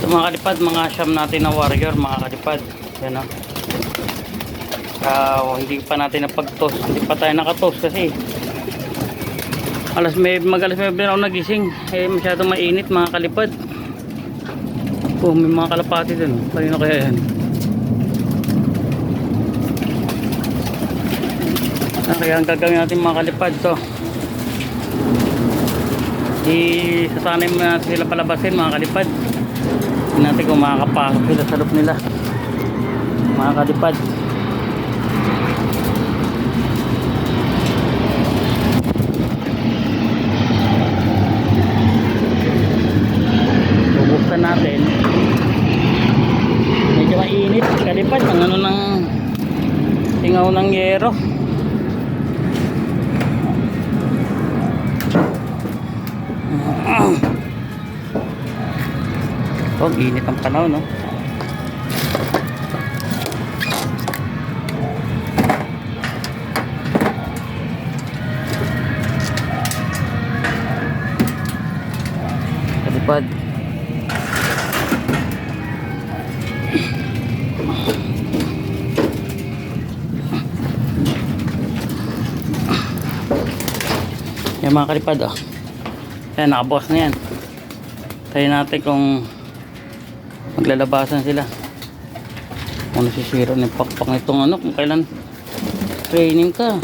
Ito mga kalipad, mga siyam natin na warrior mga kalipad. Yan o. Hindi pa natin napag-toast. Hindi pa tayo nakatoast kasi mag-alas may ako nagising. Masyadong mainit mga kalipad. May mga kalapati dun. Kanino kaya yan? Kaya ang gagawin natin mga kalipad to, sasanay mo natin sila palabasin mga kalipad. Hindi natin kung makakapasok sila sa loob nila mga kalipad. Bubuksan natin. Medyo mainit kalipad ng ano ng tingaw ng yero. Oh, init ang panahon, no? Kalipad. Yan mga kalipad, oh. Yan, nakabukas na yan. Tayo natin kung maglalabasan sila. Kung nasisira ng pakpak nitong ano, kung kailan training ka.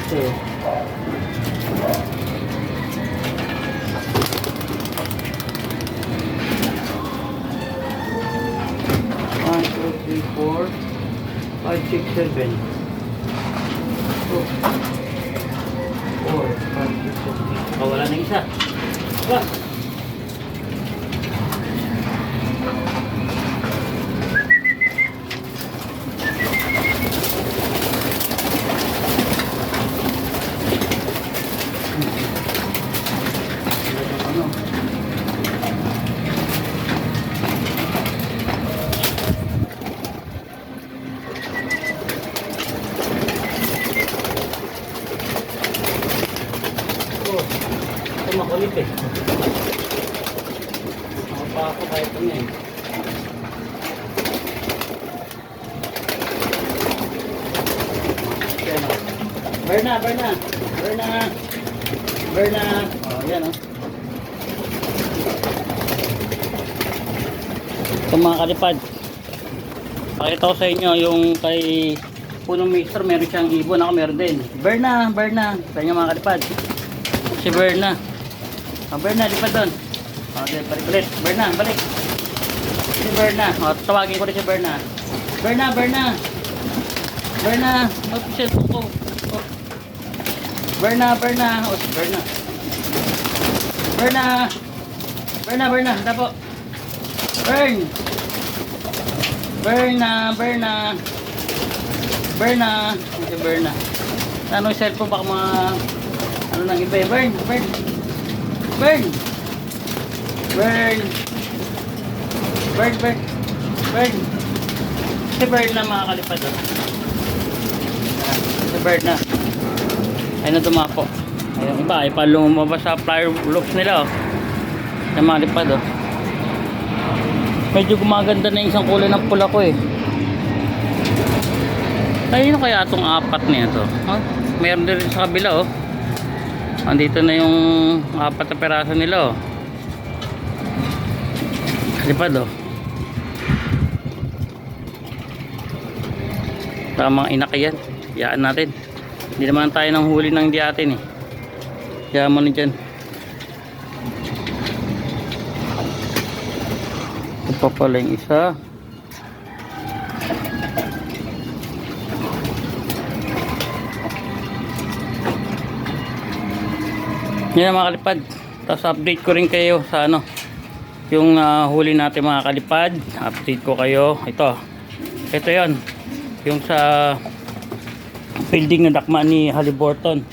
Ito. 1, 2, 3, 4, 5, 6, 7. 4, 5, 6, 7. Wala na isa. Ba? Ito makulit eh. Makapa ako kahit ano eh. Berna. Oh, yan oh. Ito mga kalipad. Pakita ko sa inyo yung kay punong mixer, meron siyang ibon, ako meron din. Berna. Sa inyo mga kalipad. Si Berna. Berna, lipad doon. Balik ulit. Berna, balik. Si Berna. Tawagin ko rin si Berna. Berna. Mag-shell ko. Berna. Si Berna. Berna. Tapo. Berna. Si Berna. Ano yung cellphone baka mga ano nang iba eh. Burn. Si Bird na mga kalipad oh. Si Bird na. Ayun na tumapo. Ayun iba ay pa lumabas sa flyer loops nila oh. Sa mga kalipad oh. Medyo gumaganda na yung isang kulay ng pula ko eh. Ayun kaya itong apat niya to. Oh, meron din sa kabila oh. Andito na yung 4 na peraso nila oh. Kalipad oh. Tamang inakayan. Iyaan natin. Hindi naman tayo nang huli ng di atin eh. Iyaan mo na dyan. Ito pa pala yung isa. Yan mga kalipad. Tapos update ko rin kayo sa ano, yung huli natin mga kalipad. Update ko kayo. Ito yon yung sa building na dakma ni Halliburton.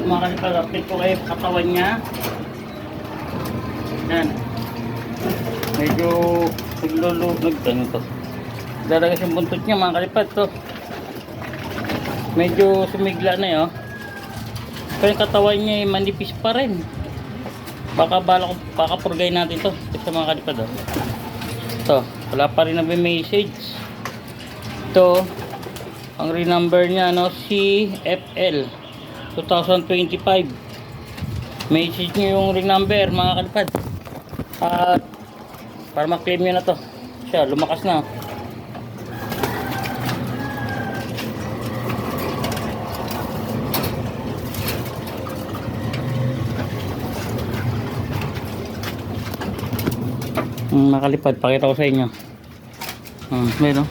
Mga kalipad, update ko kayo katawan nya. Yan, medyo naglulunod to. Daragas yung buntot niya mga kalipad to. Medyo sumigla na yun. Pero yung katawan niya manipis pa rin. Baka purgay natin to. Ito mga kalipad oh. Ito, wala pa rin na message. Ito, ang renumber niya no, CFL 2025. Message niyo yung renumber mga kalipad. At para ma-claim nyo na to. Siya, lumakas na. Nakalipad, pakita ko sa inyo. Meron.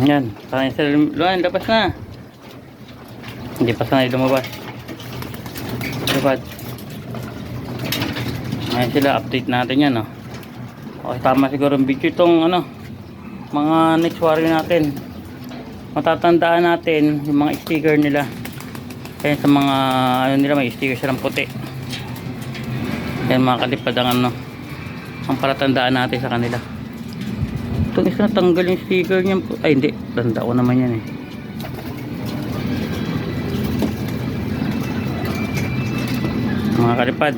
Yan, sanay sila lumayan, labas na. Hindi pa sanay lumabas. Lipad. Ngayon sila, update natin yan, no? Okay, tama siguro ang video itong, mga next warrior natin. Matatandaan natin yung mga sticker nila. Kaya sa mga, nila, may sticker silang puti. Yan mga kalipad ang ang palatandaan natin sa kanila. Ito isa natanggal yung sticker niya. Ay hindi, tanda ko naman yan mga kalipad.